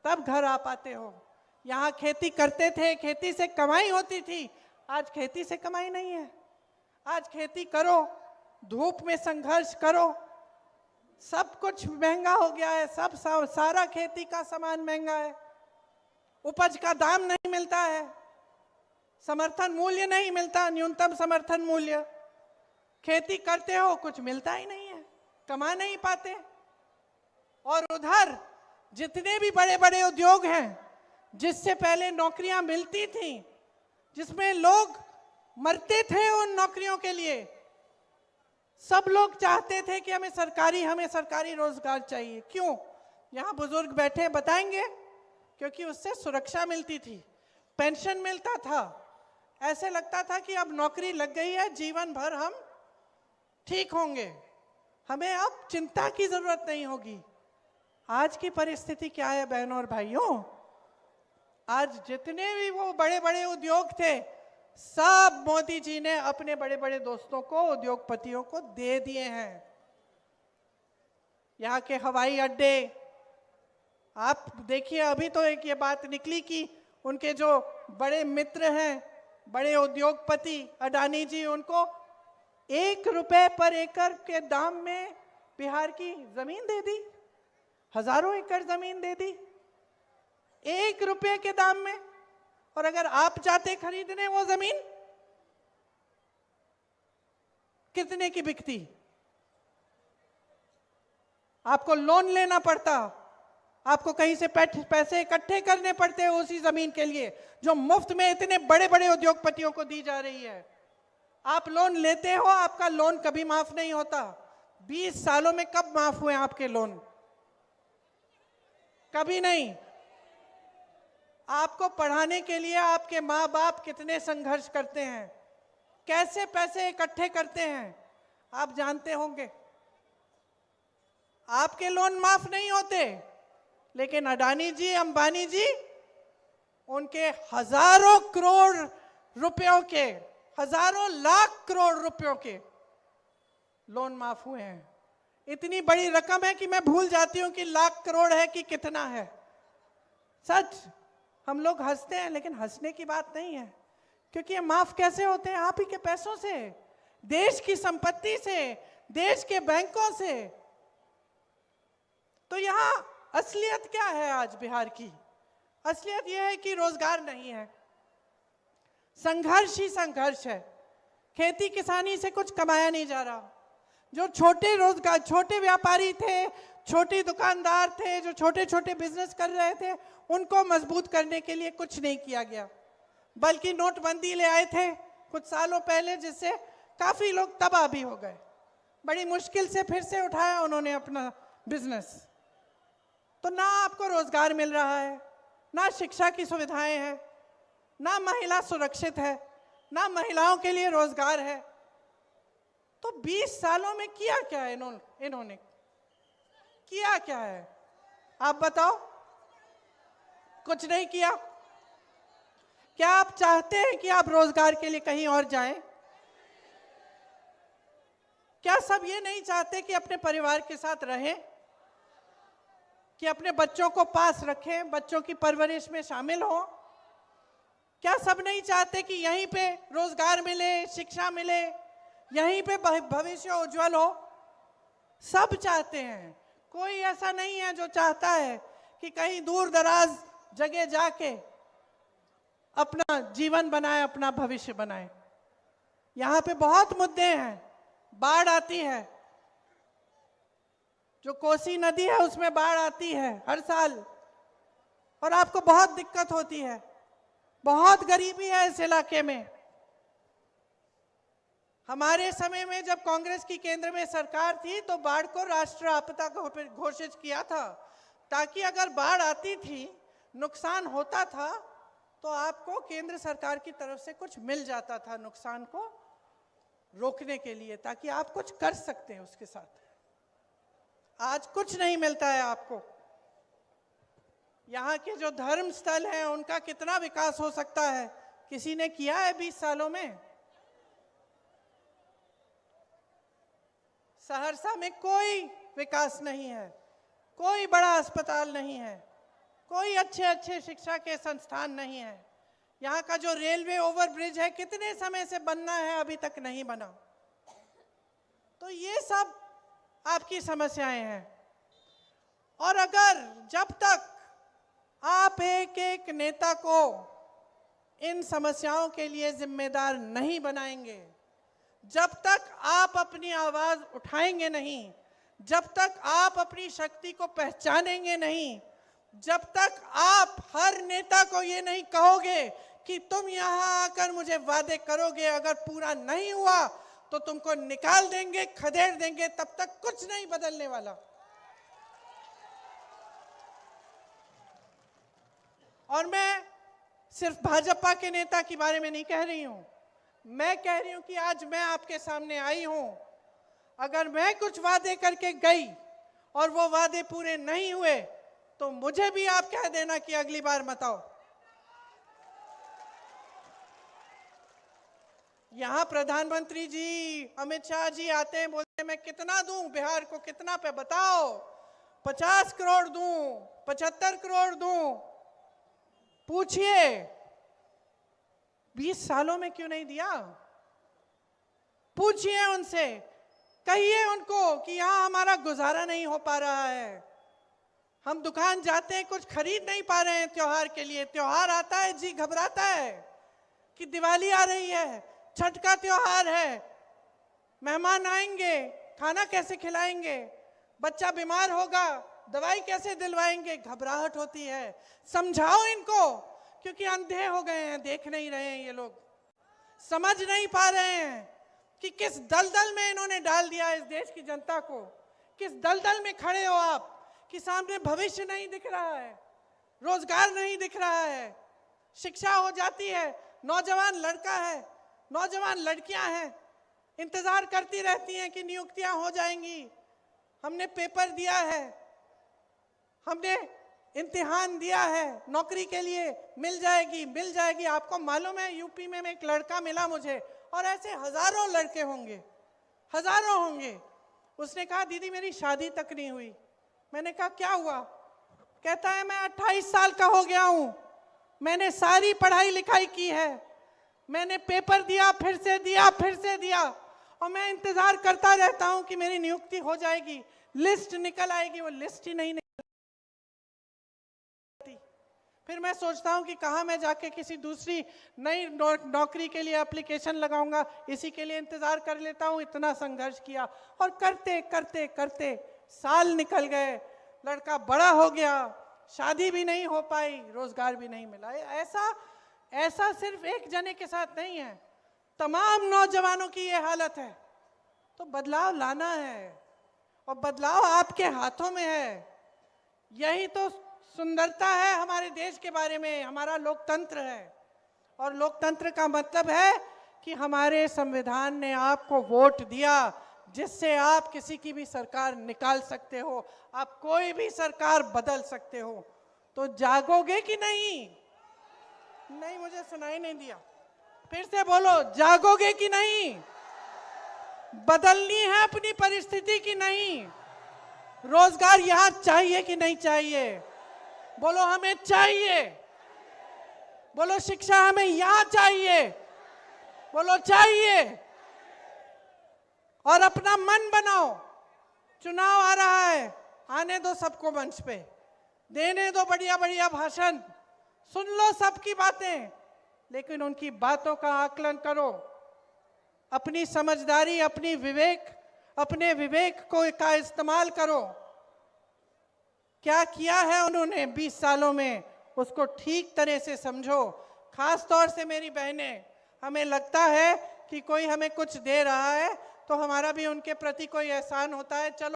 तब घर आ पाते हो। यहाँ खेती करते थे, खेती से कमाई होती थी, आज खेती से कमाई नहीं है। आज खेती करो, धूप में संघर्ष करो, सब कुछ महंगा हो गया है, सारा खेती का सामान महंगा है, उपज का दाम नहीं मिलता है, समर्थन मूल्य नहीं मिलता, न्यूनतम समर्थन मूल्य। खेती करते हो, कुछ मिलता ही नहीं है, कमा नहीं पाते। और उधर जितने भी बड़े बड़े उद्योग हैं, जिससे पहले नौकरियां मिलती थी, जिसमें लोग मरते थे उन नौकरियों के लिए, सब लोग चाहते थे कि हमें सरकारी रोजगार चाहिए। क्यों? यहाँ बुजुर्ग बैठे बताएंगे, क्योंकि उससे सुरक्षा मिलती थी, पेंशन मिलता था, ऐसे लगता था कि अब नौकरी लग गई है, जीवन भर हम ठीक होंगे, हमें अब चिंता की जरूरत नहीं होगी। आज की परिस्थिति क्या है बहनों और भाइयों? आज जितने भी वो बड़े बड़े उद्योग थे, सब मोदी जी ने अपने बड़े बड़े दोस्तों को, उद्योगपतियों को दे दिए हैं। यहाँ के हवाई अड्डे, आप देखिए, अभी तो एक ये बात निकली कि उनके जो बड़े मित्र हैं, बड़े उद्योगपति अडानी जी, उनको 1 रुपए पर एकड़ के दाम में बिहार की जमीन दे दी, हजारों एकड़ जमीन दे दी 1 रुपए के दाम में। और अगर आप जाते खरीदने वो जमीन, कितने की बिकती? आपको लोन लेना पड़ता, आपको कहीं से पैसे इकट्ठे करने पड़ते हैं उसी जमीन के लिए, जो मुफ्त में इतने बड़े बड़े उद्योगपतियों को दी जा रही है। आप लोन लेते हो, आपका लोन कभी माफ नहीं होता। 20 सालों में कब माफ हुए आपके लोन? कभी नहीं। आपको पढ़ाने के लिए आपके माँ बाप कितने संघर्ष करते हैं, कैसे पैसे इकट्ठे करते हैं, आप जानते होंगे। आपके लोन माफ नहीं होते, लेकिन अडानी जी, अंबानी जी, उनके हजारों करोड़ रुपयों के, हजारों लाख करोड़ रुपयों के लोन माफ हुए हैं। इतनी बड़ी रकम है कि मैं भूल जाती हूं कि लाख करोड़ है कि कितना है। सच, हम लोग हंसते हैं, लेकिन हंसने की बात नहीं है, क्योंकि ये माफ कैसे होते हैं? आप ही के पैसों से, देश की संपत्ति से, देश के बैंकों से। तो यहां असलियत क्या है आज बिहार की? असलियत यह है कि रोजगार नहीं है, संघर्ष ही संघर्ष है। खेती किसानी से कुछ कमाया नहीं जा रहा। जो छोटे व्यापारी थे, छोटे दुकानदार थे, जो छोटे छोटे बिजनेस कर रहे थे, उनको मजबूत करने के लिए कुछ नहीं किया गया, बल्कि नोटबंदी ले आए थे कुछ सालों पहले, जिससे काफी लोग तबाह भी हो गए। बड़ी मुश्किल से फिर से उठाया उन्होंने अपना बिजनेस। तो ना आपको रोजगार मिल रहा है, ना शिक्षा की सुविधाएं हैं, ना महिला सुरक्षित है, ना महिलाओं के लिए रोजगार है। तो 20 सालों में किया क्या है इन्होंने किया क्या है? आप बताओ। कुछ नहीं किया। क्या आप चाहते हैं कि आप रोजगार के लिए कहीं और जाएं? क्या सब ये नहीं चाहते कि अपने परिवार के साथ रहें, कि अपने बच्चों को पास रखें, बच्चों की परवरिश में शामिल हों? क्या सब नहीं चाहते कि यहीं पे रोजगार मिले, शिक्षा मिले, यहीं पे भविष्य उज्जवल हो? सब चाहते हैं। कोई ऐसा नहीं है जो चाहता है कि कहीं दूर दराज जगह जाके अपना जीवन बनाए, अपना भविष्य बनाए। यहाँ पे बहुत मुद्दे हैं। बाढ़ आती है, जो कोसी नदी है उसमें बाढ़ आती है हर साल, और आपको बहुत दिक्कत होती है। बहुत गरीबी है इस इलाके में। हमारे समय में जब कांग्रेस की केंद्र में सरकार थी, तो बाढ़ को राष्ट्रीय आपदा घोषित किया था, ताकि अगर बाढ़ आती थी, नुकसान होता था, तो आपको केंद्र सरकार की तरफ से कुछ मिल जाता था नुकसान को रोकने के लिए, ताकि आप कुछ कर सकते हैं उसके साथ। आज कुछ नहीं मिलता है आपको। यहाँ के जो धर्म स्थल हैं, उनका कितना विकास हो सकता है? किसी ने किया है 20 सालों में? सहरसा में कोई विकास नहीं है, कोई बड़ा अस्पताल नहीं है, कोई अच्छे अच्छे शिक्षा के संस्थान नहीं है। यहाँ का जो रेलवे ओवरब्रिज है कितने समय से बनना है, अभी तक नहीं बना। तो ये सब आपकी समस्याएं हैं। और अगर जब तक आप एक एक नेता को इन समस्याओं के लिए जिम्मेदार नहीं बनाएंगे, जब तक आप अपनी आवाज उठाएंगे नहीं, जब तक आप अपनी शक्ति को पहचानेंगे नहीं, जब तक आप हर नेता को ये नहीं कहोगे कि तुम यहां आकर मुझे वादे करोगे, अगर पूरा नहीं हुआ तो तुमको निकाल देंगे, खदेड़ देंगे, तब तक कुछ नहीं बदलने वाला। और मैं सिर्फ भाजपा के नेता के बारे में नहीं कह रही हूं, मैं कह रही हूं कि आज मैं आपके सामने आई हूं। अगर मैं कुछ वादे करके गई और वो वादे पूरे नहीं हुए तो मुझे भी आप कह देना कि अगली बार मत आओ। यहां प्रधानमंत्री जी, अमित शाह जी आते हैं, बोलते हैं मैं कितना दूं बिहार को, कितना पे बताओ, 50 करोड़ दूं, 75 करोड़ दूं। पूछिए 20 सालों में क्यों नहीं दिया? पूछिए उनसे, कहिए उनको कि यहां हमारा गुजारा नहीं हो पा रहा है, हम दुकान जाते हैं कुछ खरीद नहीं पा रहे हैं त्योहार के लिए। त्योहार आता है जी घबराता है कि दिवाली आ रही है, छठ का त्योहार है, मेहमान आएंगे, खाना कैसे खिलाएंगे, बच्चा बीमार होगा, दवाई कैसे दिलवाएंगे, घबराहट होती है। समझाओ इनको, क्योंकि अंधे हो गए हैं, देख नहीं रहे हैं, ये लोग समझ नहीं पा रहे हैं कि किस दलदल में इन्होंने डाल दिया इस देश की जनता को। किस दलदल में खड़े हो आप कि सामने भविष्य नहीं दिख रहा है, रोजगार नहीं दिख रहा है, शिक्षा हो जाती है, नौजवान लड़का है, नौजवान लड़कियां हैं, इंतजार करती रहती हैं कि नियुक्तियां हो जाएंगी, हमने पेपर दिया है, हमने इम्तिहान दिया है, नौकरी के लिए मिल जाएगी, मिल जाएगी। आपको मालूम है यूपी में एक लड़का मिला मुझे, और ऐसे हजारों लड़के होंगे, हजारों होंगे। उसने कहा दीदी मेरी शादी तक नहीं हुई। मैंने कहा क्या हुआ? कहता है मैं 28 साल का हो गया हूं, मैंने सारी पढ़ाई लिखाई की है, मैंने पेपर दिया, फिर से दिया, फिर से दिया, और मैं इंतजार करता रहता हूं कि मेरी नियुक्ति हो जाएगी, लिस्ट निकल आएगी। वो लिस्ट ही नहीं निकलती। फिर मैं सोचता हूं कि कहां मैं जाके किसी दूसरी नई नौकरी के लिए एप्लीकेशन लगाऊंगा, इसी के लिए इंतजार कर लेता हूं। इतना संघर्ष किया और करते करते करते साल निकल गए, लड़का बड़ा हो गया, शादी भी नहीं हो पाई, रोजगार भी नहीं मिला। ऐसा सिर्फ एक जने के साथ नहीं है, तमाम नौजवानों की ये हालत है। तो बदलाव लाना है, और बदलाव आपके हाथों में है। यही तो सुंदरता है हमारे देश के बारे में, हमारा लोकतंत्र है। और लोकतंत्र का मतलब है कि हमारे संविधान ने आपको वोट दिया, जिससे आप किसी की भी सरकार निकाल सकते हो, आप कोई भी सरकार बदल सकते हो। तो जागोगे कि नहीं? नहीं, मुझे सुनाई नहीं दिया, फिर से बोलो, जागोगे कि नहीं? बदलनी है अपनी परिस्थिति की नहीं? रोजगार यहां चाहिए कि नहीं चाहिए? बोलो हमें चाहिए। बोलो शिक्षा हमें यहां चाहिए। बोलो चाहिए। और अपना मन बनाओ, चुनाव आ रहा है, आने दो सबको मंच पे, देने दो बढ़िया बढ़िया भाषण, सुन लो सबकी बातें, लेकिन उनकी बातों का आकलन करो, अपनी समझदारी, अपने विवेक का इस्तेमाल करो। क्या किया है उन्होंने 20 सालों में, उसको ठीक तरह से समझो। खास तौर से मेरी बहनें, हमें लगता है कि कोई हमें कुछ दे रहा है तो हमारा भी उनके प्रति कोई एहसान होता है, चलो